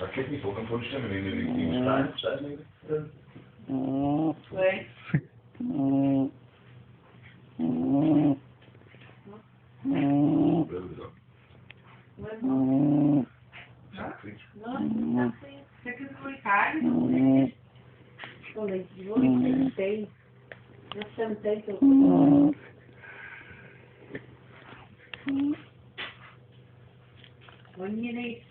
vergeet niet voor, dan voor de stemmen in de staan. Zijn Nee. Você quer comer carne? Olha, eu sentei. Eu sentei que eu... Olha aí.